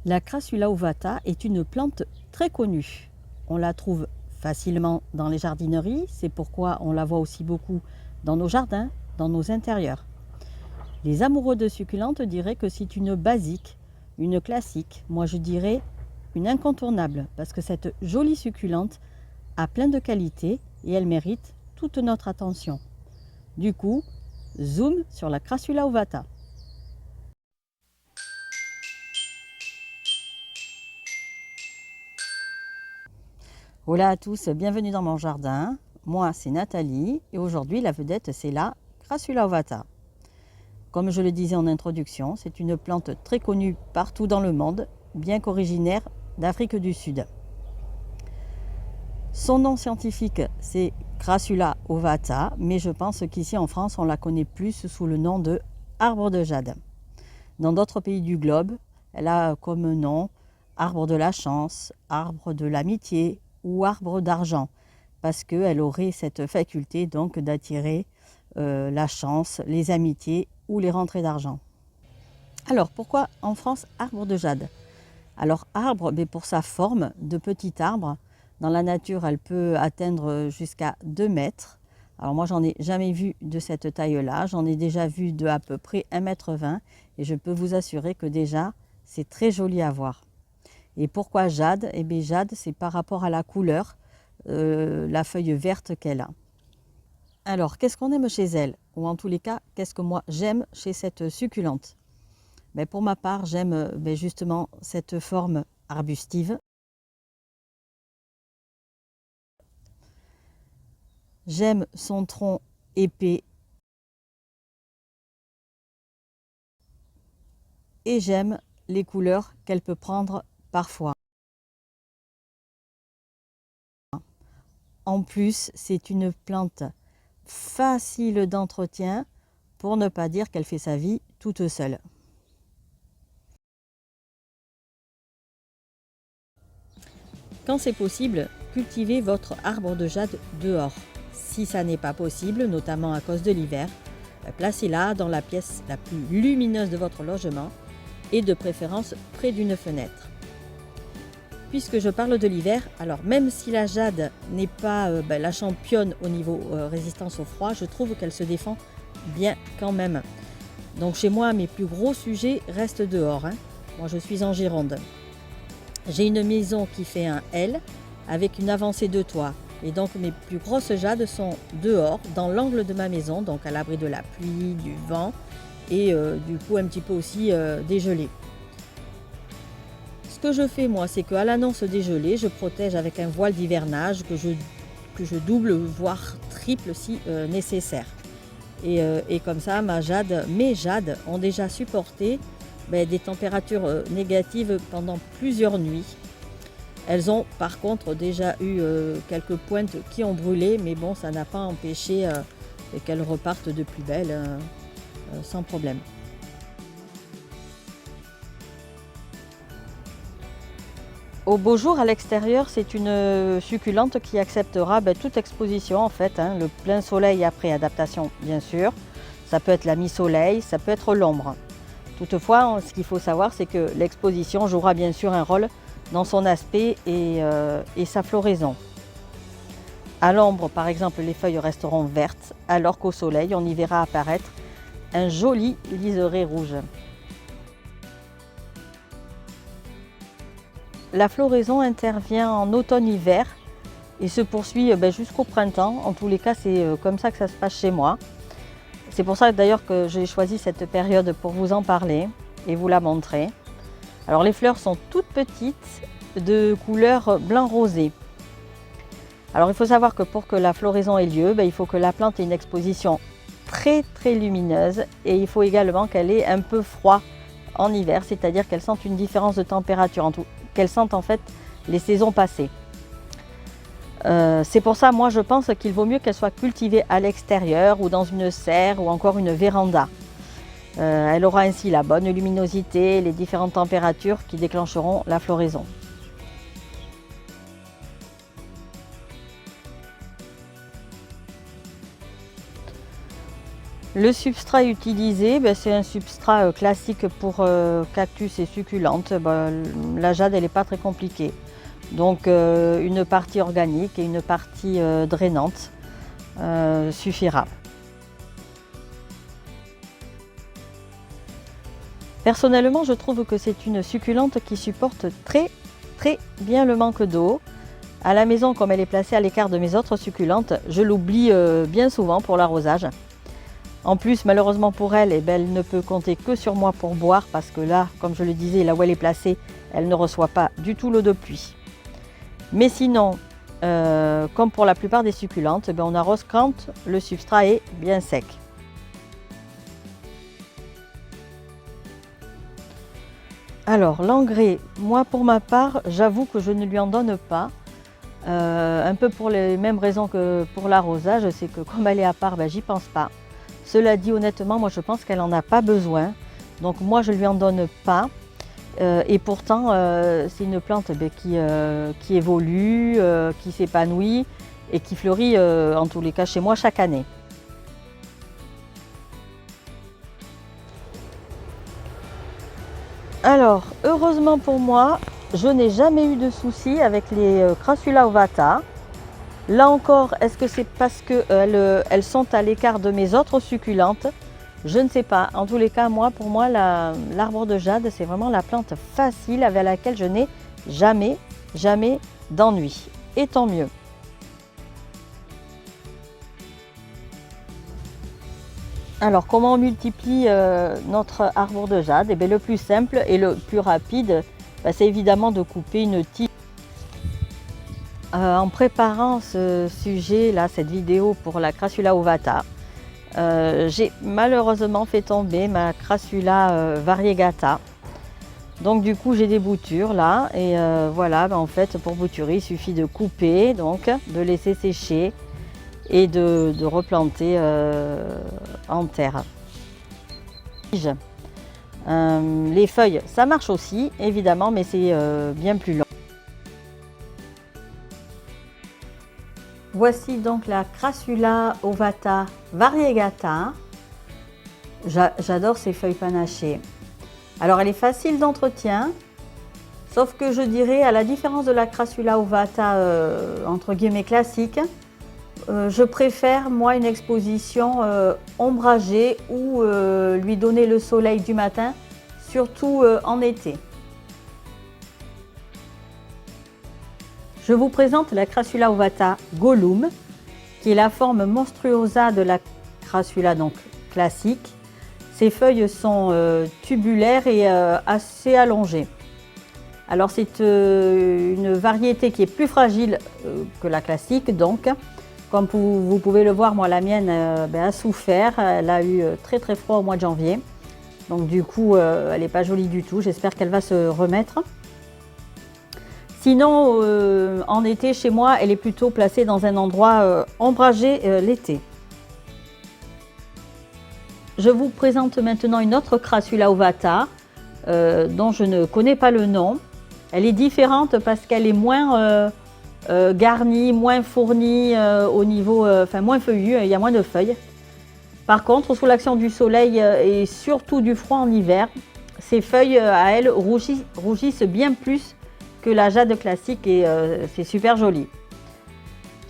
La Crassula ovata est une plante très connue. On la trouve facilement dans les jardineries, c'est pourquoi on la voit aussi beaucoup dans nos jardins, dans nos intérieurs. Les amoureux de succulentes diraient que c'est une basique, une classique. Moi je dirais une incontournable parce que cette jolie succulente a plein de qualités et elle mérite toute notre attention. Du coup, zoom sur la Crassula ovata. Hola à tous, bienvenue dans mon jardin. Moi c'est Nathalie et aujourd'hui la vedette c'est la Crassula ovata. Comme je le disais en introduction, c'est une plante très connue partout dans le monde, bien qu'originaire d'Afrique du Sud. Son nom scientifique c'est Crassula ovata, mais je pense qu'ici en France on la connaît plus sous le nom de arbre de jade. Dans d'autres pays du globe, elle a comme nom arbre de la chance, arbre de l'amitié ou arbre d'argent, parce qu'elle aurait cette faculté donc d'attirer la chance, les amitiés ou les rentrées d'argent. Alors pourquoi en France arbre de jade? Alors arbre, mais pour sa forme de petit arbre, dans la nature elle peut atteindre jusqu'à 2 mètres. Alors moi j'en ai jamais vu de cette taille-là, j'en ai déjà vu de à peu près 1,20 m et je peux vous assurer que déjà c'est très joli à voir. Et pourquoi jade? Eh bien jade c'est par rapport à la couleur, la feuille verte qu'elle a. Alors qu'est-ce qu'on aime chez elle? Ou en tous les cas, qu'est-ce que moi j'aime chez cette succulente? Ben, pour ma part j'aime justement cette forme arbustive. J'aime son tronc épais et j'aime les couleurs qu'elle peut prendre parfois. En plus, c'est une plante facile d'entretien, pour ne pas dire qu'elle fait sa vie toute seule. Quand c'est possible, cultivez votre arbre de jade dehors. Si ça n'est pas possible, notamment à cause de l'hiver, placez-la dans la pièce la plus lumineuse de votre logement et de préférence près d'une fenêtre. Puisque je parle de l'hiver, alors même si la jade n'est pas la championne au niveau résistance au froid, je trouve qu'elle se défend bien quand même. Donc chez moi, mes plus gros sujets restent dehors. Moi je suis en Gironde. J'ai une maison qui fait un L avec une avancée de toit. Et donc mes plus grosses jades sont dehors, dans l'angle de ma maison, donc à l'abri de la pluie, du vent et du coup un petit peu aussi des gelées. Ce que je fais moi, c'est qu'à l'annonce des gelées, je protège avec un voile d'hivernage que je double, voire triple si nécessaire. Et comme ça, mes jades ont déjà supporté des températures négatives pendant plusieurs nuits. Elles ont par contre déjà eu quelques pointes qui ont brûlé, mais bon, ça n'a pas empêché qu'elles repartent de plus belle sans problème. Au beau jour à l'extérieur, c'est une succulente qui acceptera toute exposition en fait, le plein soleil après adaptation bien sûr, ça peut être la mi-soleil, ça peut être l'ombre. Toutefois, ce qu'il faut savoir, c'est que l'exposition jouera bien sûr un rôle dans son aspect et sa floraison. À l'ombre, par exemple, les feuilles resteront vertes, alors qu'au soleil, on y verra apparaître un joli liseré rouge. La floraison intervient en automne-hiver et se poursuit jusqu'au printemps. En tous les cas, c'est comme ça que ça se passe chez moi. C'est pour ça d'ailleurs que j'ai choisi cette période pour vous en parler et vous la montrer. Alors les fleurs sont toutes petites, de couleur blanc rosé. Alors il faut savoir que pour que la floraison ait lieu, il faut que la plante ait une exposition très lumineuse et il faut également qu'elle ait un peu froid en hiver, c'est-à-dire qu'elle sente une différence de température, qu'elle sente en fait les saisons passées. C'est pour ça, moi je pense qu'il vaut mieux qu'elle soit cultivée à l'extérieur ou dans une serre ou encore une véranda. Elle aura ainsi la bonne luminosité, les différentes températures qui déclencheront la floraison. Le substrat utilisé, ben, c'est un substrat classique pour cactus et succulentes. Ben, la jade, elle n'est pas très compliquée. Donc une partie organique et une partie drainante suffira. Personnellement, je trouve que c'est une succulente qui supporte très bien le manque d'eau. À la maison, comme elle est placée à l'écart de mes autres succulentes, je l'oublie bien souvent pour l'arrosage. En plus, malheureusement pour elle, eh ben, elle ne peut compter que sur moi pour boire parce que là, comme je le disais, là où elle est placée, elle ne reçoit pas du tout l'eau de pluie. Mais sinon, comme pour la plupart des succulentes, eh ben, on arrose quand le substrat est bien sec. Alors, l'engrais, moi pour ma part, j'avoue que je ne lui en donne pas. Un peu pour les mêmes raisons que pour l'arrosage, c'est que comme elle est à part, ben, j'y pense pas. Cela dit, honnêtement, moi je pense qu'elle n'en a pas besoin. Donc moi je ne lui en donne pas. Et pourtant, c'est une plante ben, qui évolue, qui s'épanouit et qui fleurit en tous les cas chez moi chaque année. Alors, heureusement pour moi, je n'ai jamais eu de soucis avec les Crassula ovata. Là encore, est-ce que c'est parce qu'elles sont à l'écart de mes autres succulentes? Je ne sais pas. En tous les cas, pour moi, l'arbre de jade, c'est vraiment la plante facile avec laquelle je n'ai jamais d'ennui. Et tant mieux. Alors, comment on multiplie notre arbre de jade? Eh bien, le plus simple et le plus rapide, c'est évidemment de couper une tige. En préparant ce sujet, là, cette vidéo pour la Crassula ovata, j'ai malheureusement fait tomber ma Crassula variegata. Donc du coup j'ai des boutures là et voilà, en fait pour bouturer il suffit de couper, donc de laisser sécher et de replanter en terre. Les feuilles, ça marche aussi évidemment, mais c'est bien plus long. Voici donc la Crassula ovata variegata. J'adore ces feuilles panachées. Alors elle est facile d'entretien, sauf que je dirais à la différence de la Crassula ovata entre guillemets classique, je préfère moi une exposition ombragée ou lui donner le soleil du matin, surtout en été. Je vous présente la Crassula ovata Gollum, qui est la forme monstruosa de la Crassula donc classique. Ses feuilles sont tubulaires et assez allongées. Alors c'est une variété qui est plus fragile que la classique, donc comme vous pouvez le voir, moi la mienne a souffert, elle a eu très froid au mois de janvier. Donc du coup elle n'est pas jolie du tout, j'espère qu'elle va se remettre. Sinon, en été, chez moi, elle est plutôt placée dans un endroit ombragé l'été. Je vous présente maintenant une autre Crassula ovata dont je ne connais pas le nom. Elle est différente parce qu'elle est moins garnie, moins fournie au niveau, moins feuillue, il y a moins de feuilles. Par contre, sous l'action du soleil et surtout du froid en hiver, ces feuilles à elles rougissent bien plus que la jade classique et c'est super joli.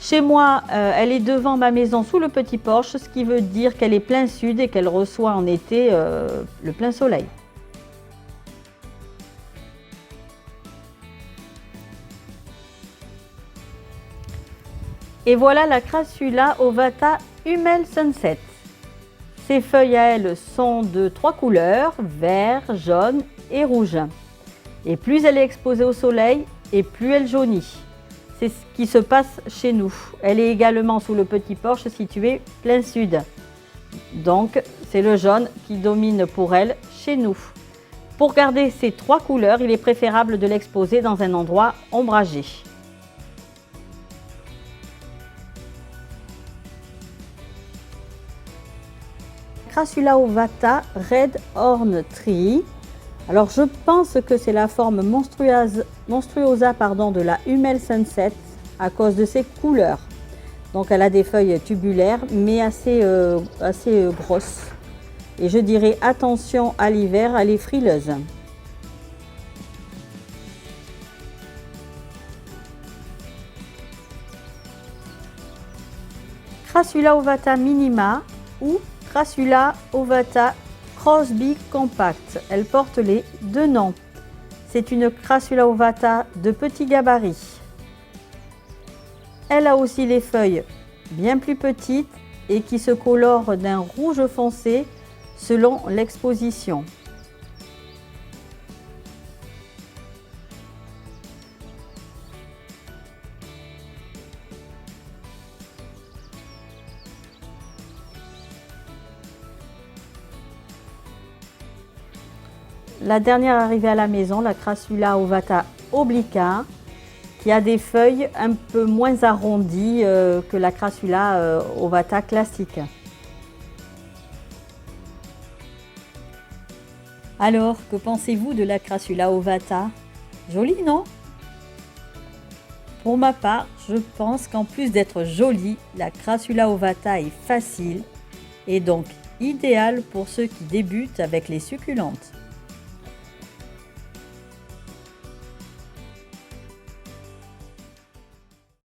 Chez moi, elle est devant ma maison sous le petit porche, ce qui veut dire qu'elle est plein sud et qu'elle reçoit en été le plein soleil. Et voilà la Crassula ovata Hummel Sunset. Ses feuilles à elles sont de 3 couleurs, vert, jaune et rouge. Et plus elle est exposée au soleil, et plus elle jaunit. C'est ce qui se passe chez nous. Elle est également sous le petit porche situé plein sud. Donc, c'est le jaune qui domine pour elle chez nous. Pour garder ces 3 couleurs, il est préférable de l'exposer dans un endroit ombragé. Crassula ovata Red Horn Tree. Alors je pense que c'est la forme monstruosa de la Hummel Sunset à cause de ses couleurs. Donc elle a des feuilles tubulaires mais assez grosses. Et je dirais attention à l'hiver, elle est frileuse. Crassula ovata minima ou Crassula ovata Crosby compact. Elle porte les deux noms. C'est une Crassula ovata de petit gabarit. Elle a aussi les feuilles bien plus petites et qui se colorent d'un rouge foncé selon l'exposition. La dernière arrivée à la maison, la Crassula ovata obliqua, qui a des feuilles un peu moins arrondies que la Crassula ovata classique. Alors, que pensez-vous de la Crassula ovata? Jolie, non? Pour ma part, je pense qu'en plus d'être jolie, la Crassula ovata est facile et donc idéale pour ceux qui débutent avec les succulentes.